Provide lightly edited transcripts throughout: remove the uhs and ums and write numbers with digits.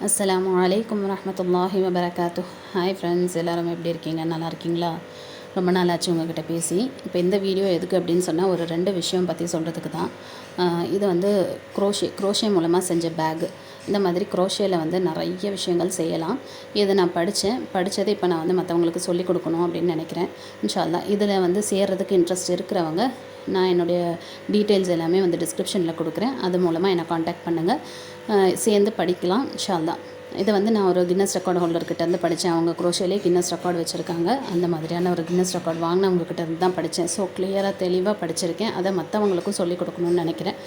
அஸ்ஸலாமு அலைக்கும் வரஹ்மத்துல்லாஹி வபரகாத்து. ஹாய் ஃப்ரெண்ட்ஸ், எல்லோரும் எப்படி இருக்கீங்க? நல்லா இருக்கீங்களா? ரொம்ப நாள் ஆச்சு உங்ககிட்ட பேசி. இப்போ இந்த வீடியோ எதுக்கு அப்படின்னு சொன்னால், ஒரு 2 விஷயம் பற்றி சொல்கிறதுக்கு தான். இது வந்து குரோஷே மூலமாக செஞ்ச பேகு. இந்த மாதிரி குரோஷேயில் வந்து நிறைய விஷயங்கள் செய்யலாம். இதை நான் படித்ததை இப்போ நான் வந்து மற்றவங்களுக்கு சொல்லிக் கொடுக்கணும் அப்படின்னு நினைக்கிறேன். இன்ஷா அல்லாஹ் இதில் வந்து சேர்கிறதுக்கு இன்ட்ரெஸ்ட் இருக்கிறவங்க, நான் என்னுடைய டீட்டெயில்ஸ் எல்லாமே வந்து டிஸ்கிரிப்ஷனில் கொடுக்குறேன். அது மூலமாக என்னை காண்டாக்ட் பண்ணுங்கள், சேர்ந்து படிக்கலாம் இன்ஷா அல்லாஹ். இதை வந்து நான் ஒரு கின்னஸ் ரெக்கார்டு ஹோல்டர்கிட்ட இருந்து படித்தேன். அவங்க குரோஷேலே கின்னஸ் ரெக்கார்டு வச்சுருக்காங்க. அந்த மாதிரியான ஒரு கின்னஸ் ரெக்கார்டு வாங்கினவங்ககிட்ட இருந்து தான் படித்தேன். ஸோ கிளியராக தெளிவாக படிச்சிருக்கேன். அதை மற்றவங்களுக்கும் சொல்லிக் கொடுக்கணும்னு நினைக்கிறேன்.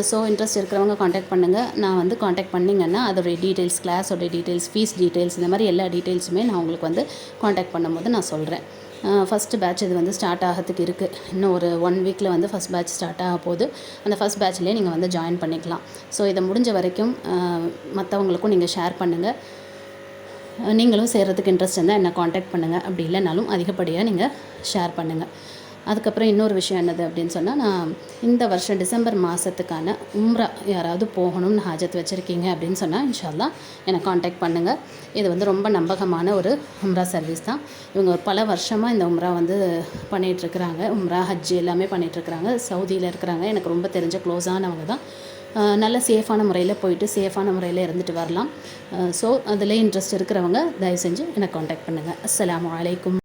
ஸோ இன்ட்ரெஸ்ட் இருக்கிறவங்க காண்டாக்ட் பண்ணுங்கள். நான் வந்து காண்டாக்ட் பண்ணிங்கன்னா அதோடைய டீட்டெயில்ஸ், கிளாஸோடைய டீட்டெயில்ஸ், ஃபீஸ் டீட்டெயில்ஸ், இந்த மாதிரி எல்லா டீட்டெயில்ஸுமே நான் உங்களுக்கு வந்து காண்டாக்ட் பண்ணும்போது நான் சொல்கிறேன். ஃபஸ்ட்டு பேட்ச் இது வந்து ஸ்டார்ட் ஆகிறதுக்கு இருக்குது. இன்னும் ஒரு 1 வீக்கில் வந்து ஃபஸ்ட் பேட்ச் ஸ்டார்ட் ஆக போகுது. அந்த ஃபஸ்ட் பேட்ச்லேயே நீங்கள் வந்து ஜாயின் பண்ணிக்கலாம். ஸோ இதை முடிஞ்ச வரைக்கும் மற்றவங்களுக்கும் நீங்கள் ஷேர் பண்ணுங்கள். நீங்களும் சேர்கிறதுக்கு இன்ட்ரெஸ்ட் இருந்தால் என்னை காண்டாக்ட் பண்ணுங்கள். அப்படி இல்லைனாலும் அதிகப்படியாக நீங்கள் ஷேர் பண்ணுங்கள். அதுக்கப்புறம் இன்னொரு விஷயம் என்னது அப்படின்னு சொன்னால், நான் இந்த வருஷம் டிசம்பர் மாதத்துக்கான உம்ரா யாராவது போகணும்னு ஹாஜத் வச்சுருக்கீங்க அப்படின்னு சொன்னால் இன்ஷா அல்லாஹ் என்னை காண்டாக்ட் பண்ணுங்கள். இது வந்து ரொம்ப நம்பகமான ஒரு உம்ரா சர்வீஸ் தான். இவங்க பல வருஷமாக இந்த உம்ரா வந்து பண்ணிகிட்ருக்குறாங்க. உம்ரா, ஹஜ் எல்லாமே பண்ணிகிட்ருக்குறாங்க. சவுதியில் இருக்கிறாங்க. எனக்கு ரொம்ப தெரிஞ்ச க்ளோஸானவங்க தான். நல்ல சேஃபான முறையில் போயிட்டு சேஃபான முறையில் இருந்துட்டு வரலாம். ஸோ அதில் இன்ட்ரெஸ்ட் இருக்கிறவங்க தயவு செஞ்சு என்னை காண்டாக்ட் பண்ணுங்கள். அஸ்ஸலாமு அலைக்கும்.